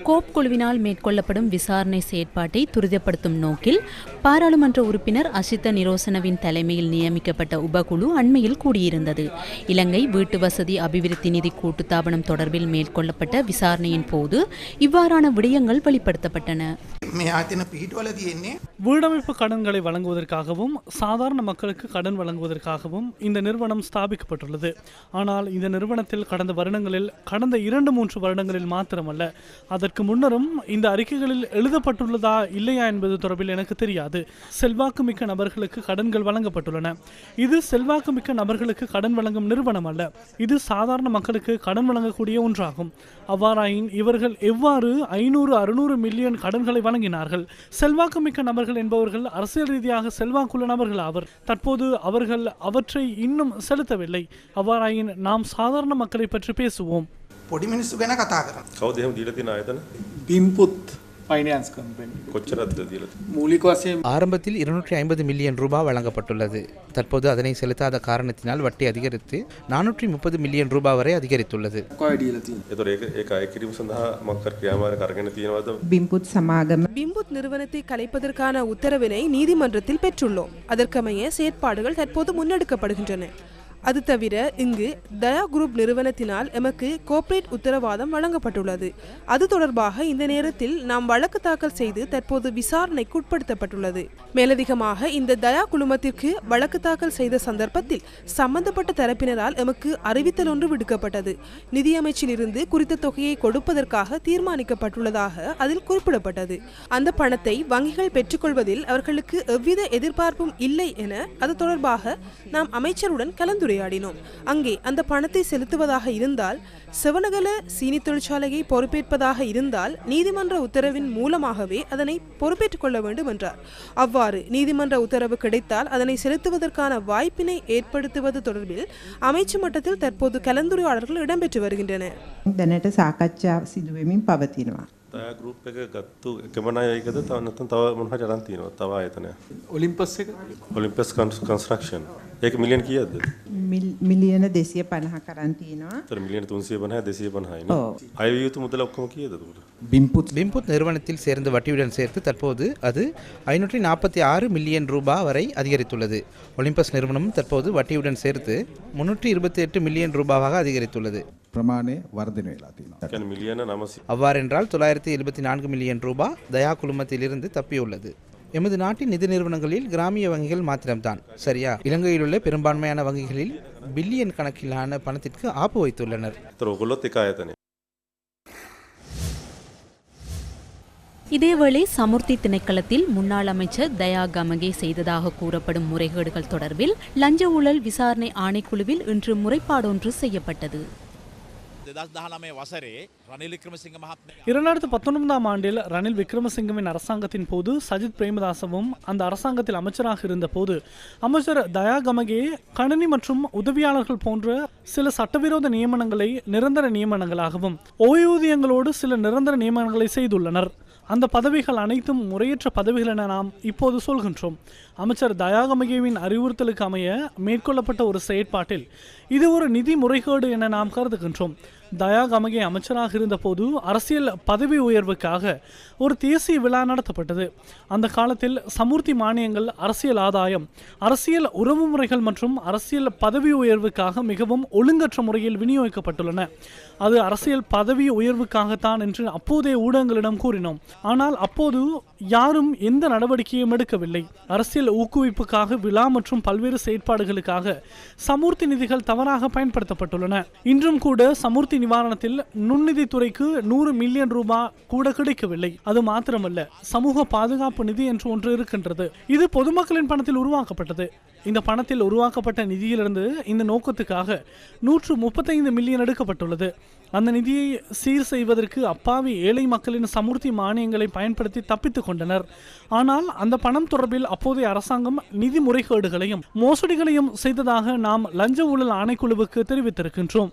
கோப் குழுவினால் மேற்கொள்ளப்படும் விசாரணை செயற்பாட்டை துரிதப்படுத்தும் நோக்கில் பாராளுமன்ற உறுப்பினர் அசித்த நிரோசனவின் தலைமையில் நியமிக்கப்பட்ட உபகுழு அண்மையில் கூடியிருந்தது. இலங்கை வீட்டு வசதி அபிவிருத்தி நிதி கூட்டுத்தாபனம் தொடர்பில் மேற்கொள்ளப்பட்ட விசாரணையின் போது இவ்வாறான விடயங்கள் வெளிப்படுத்தப்பட்டன. வீடமைப்பு கடன்களை வழங்குவதற்காகவும் சாதாரண மக்களுக்கு கடன் வழங்குவதற்காகவும் இந்த நிறுவனம் ஸ்தாபிக்கப்பட்டுள்ளது. ஆனால் இந்த நிறுவனத்தில் கடந்த 2-3 வருடங்களில் மாத்திரமல்ல, அதற்கு முன்னரும் இந்த அறிக்கைகளில் எழுதப்பட்டுள்ளதா இல்லையா என்பது தொடர்பில் எனக்கு தெரியாது. செல்வாக்குமிக்க நபர்களுக்கு கடன்கள் வழங்கப்பட்டுள்ளன. இது செல்வாக்குமிக்க நபர்களுக்கு கடன் வழங்கும் நிறுவனம் அல்ல, இது சாதாரண மக்களுக்கு கடன் வழங்கக்கூடிய ஒன்றாகும். அவ்வாறாயின் இவர்கள் எவ்வாறு 500-600 மில்லியன் கடன்களை வழங்கினார்கள்? செல்வாக்குமிக்க நபர்கள் என்பவர்கள் அரசியல் ரீதியாக செல்வாக்குள்ள நபர்கள் ஆவர். தற்போது அவர்கள் அவற்றை இன்னும் செலுத்தவில்லை. அவ்வாறாயின் நாம் சாதாரண மக்களை பற்றி பேசுவோம். පොඩි මිනිස්සු ගැන කතා කරමු. කවුද එහෙම දීලා තියෙන ආයතන? බිම්පුත් ෆයිනෑන්ස් කම්පැනි. කොච්චරද දීලා තියෙන්නේ? මූලික වශයෙන් ஆரம்பத்தில் 250 மில்லியன் ரூபாய் வழங்கப்பட்டுள்ளது. தற்போது அதனை செலுத்தாத காரணத்தினால் வட்டி அதிகரித்து 430 மில்லியன் ரூபாய் வரை அதிகரித்துள்ளது. කොයි දීලා තියෙන්නේ? ඒතකොට ඒක අය කිරීම සඳහා මොකක් ක්‍රියාමාර්ග අරගෙන තියෙනවද? பிம்புத் சமாகம பிம்புத் நிறுவனத்தை கலைப்பதற்கான உத்தரவினை நீதிமன்றத்தில் பெற்றுள்ளோம். அதற்கமைய செயற்பாடுகள் தற்போது முன்னெடுக்கப்படுகின்றன. அது தவிர இங்கு தயா குரூப் நிறுவனத்தினால் எமக்கு கோஆபரேட் உத்தரவாதம் வழங்கப்பட்டுள்ளது. அது தொடர்பாக இந்த நேரத்தில் நாம் வழக்கு தாக்கல் செய்து தற்போது விசாரணைக்கு உட்படுத்தப்பட்டுள்ளது. மேலதிகமாக இந்த தயா குழுமத்திற்கு வழக்கு தாக்கல் செய்த சந்தர்ப்பத்தில் சம்பந்தப்பட்ட தரப்பினரால் எமக்கு அறிவித்தல் ஒன்று விடுக்கப்பட்டது. நிதியமைச்சிலிருந்து குறித்த தொகையை கொடுப்பதற்காக தீர்மானிக்கப்பட்டுள்ளதாக அதில் குறிப்பிடப்பட்டது. அந்த பணத்தை வங்கிகள் பெற்றுக்கொள்வதில் அவர்களுக்கு எவ்வித எதிர்பார்ப்பும் இல்லை என அது தொடர்பாக நாம் அமைச்சருடன் கலந்துரையாடினோம். அங்கே அந்த பணத்தை செலுத்துவதாக இருந்தால், செவனகல சீனி தொழிற்சாலையை பொறுப்பேற்பதாக இருந்தால் நீதிமன்ற உத்தரவின் மூலமாகவே அதனை பொறுப்பேற்றுக் கொள்ள வேண்டும் என்றார். அவ்வாறு நீதிமன்ற உத்தரவு கிடைத்தால் அதனை செலுத்துவதற்கான வாய்ப்பினை ஏற்படுத்துவது தொடர்பில் அமைச்சு மட்டத்தில் தற்போது கலந்துரையாடல்கள் இடம்பெற்று வருகின்றன. දැනට සාකච්ඡා සිදුවෙමින් පවතිනවා. තව ගෲප් එක ගත්තු එකම ණයයිකද තව නැත්නම් තව මොන හරි අරන් තියෙනවද? තව ආයතනයක්. ඔලිම්පස් එක ඔලිම්පස් කන්ස්ට්‍රක්ෂන්. ඒක මිලියන් කීයද? මිලියන 250ක් අරන් තියෙනවා. ඒතර මිලියන 350 250යි නේ. අය යුතු මුදල ඔක්කොම කීයද උඩ? பிம்புத் நிறுவனத்தில் சேர்ந்து வட்டியுடன் சேர்த்து தற்போது அது 546 மில்லியன் ரூபாய் வரை அதிகரித்துள்ளது. ஒலிம்பஸ் நிறுவனமும் தற்போது வட்டியுடன் சேர்த்து 328 மில்லியன் ரூபாவாக அதிகரித்துள்ளது. ප්‍රමාණය වර්ධනය වෙලා තියෙනවා. කියන්නේ මිලියන 900. அவ்வாறென்றால் 974 மில்லியன் ரூபாய் தயா குழுமத்திலிருந்து தப்பியுள்ளது. எமது நாட்டின் நிதி நிறுவனங்களில் கிராமிய வங்கிகள் மாத்திரம்தான், சரியா? இலங்கையில் உள்ள பெரும்பான்மையான வங்கிகளில் பில்லியன் கணக்கிலான பணத்திற்கு ஆப்பு வைத்துள்ளனர். ඒතර ඔයගොල්ලොත් එක ආයතනයක්. இதேவேளை சமுர்த்தி திணைக்களத்தில் முன்னாள் அமைச்சர் தயா கமகே செய்ததாக கூறப்படும் முறைகேடுகள் தொடர்பில் லஞ்ச ஊழல் விசாரணை ஆணைக்குழுவில் இன்று முறைப்பாடொன்று செய்யப்பட்டது. 2019 ஆண்டில் ரணில் விக்ரமசிங்கவின் அரசாங்கத்தின் போது சஜித் பிரேமதாசவும் அந்த அரசாங்கத்தில் அமைச்சராக இருந்த போது அமைச்சர் தயா கமகே கணினி மற்றும் உதவியாளர்கள் போன்ற சில சட்டவிரோத நியமனங்களை நிரந்தர நியமனங்களாகவும் ஓய்வூதியங்களோடு சில நிரந்தர நியமனங்களை செய்துள்ளனர். அந்த பதவிகள் அனைத்தும் முறையற்ற பதவிகள் என நாம் இப்போது சொல்கின்றோம். அமைச்சர் தயா கமகேவின் அறிவுறுத்தலுக்கு அமைய மேற்கொள்ளப்பட்ட ஒரு செயற்பாட்டில் இது ஒரு நிதி முறைகேடு என நாம் கருதுகின்றோம். தயா கமகே அமைச்சராக இருந்த போது அரசியல் பதவி உயர்வுக்காக ஒரு தேசிய விழா நடத்தப்பட்டது. அந்த காலத்தில் சமுர்த்தி மானியங்கள் அரசியல் ஆதாயம், அரசியல் உறவு முறைகள் மற்றும் அரசியல் பதவி உயர்வுக்காக மிகவும் ஒழுங்கற்ற முறையில் விநியோகிக்கப்பட்டுள்ளன. அது அரசியல் பதவி உயர்வுக்காகத்தான் என்று அப்போதைய ஊடகங்களிடம் கூறினோம். ஆனால் அப்போது யாரும் எந்த நடவடிக்கையும் எடுக்கவில்லை. அரசியல் ஊக்குவிப்புக்காக விழா மற்றும் பல்வேறு செயற்பாடுகளுக்காக சமுர்த்தி நிதிகள் தவறாக பயன்படுத்தப்பட்டுள்ளன. இன்றும் கூட சமுர்த்தி நிவாரணத்தில் நுண்ணிதித்துறைக்கு 100 மில்லியன் ரூபாய் கூட கிடைக்கவில்லை. அது மாத்திரமல்ல, சமூக பாதுகாப்பு நிதி என்று ஒன்று இருக்கின்றது. இது பொதுமக்களின் பணத்தில் உருவாக்கப்பட்டது. இந்த பணத்தில் உருவாக்கப்பட்ட நிதியிலிருந்து இந்த நோக்கத்துக்காக 135 மில்லியன் எடுக்கப்பட்டுள்ளது. அந்த நிதியை சீர் செய்வதற்கு அப்பாவி ஏழை மக்களின் சமுர்த்தி மானியங்களை பயன்படுத்தி தப்பித்துக் கொண்டனர். ஆனால் அந்த பணம் தொடர்பில் அப்போதைய அரசாங்கம் நிதி முறைகேடுகளையும் மோசடிகளையும் செய்ததாக நாம் லஞ்ச ஊழல் ஆணைக்குழுவுக்கு தெரிவித்திருக்கின்றோம்.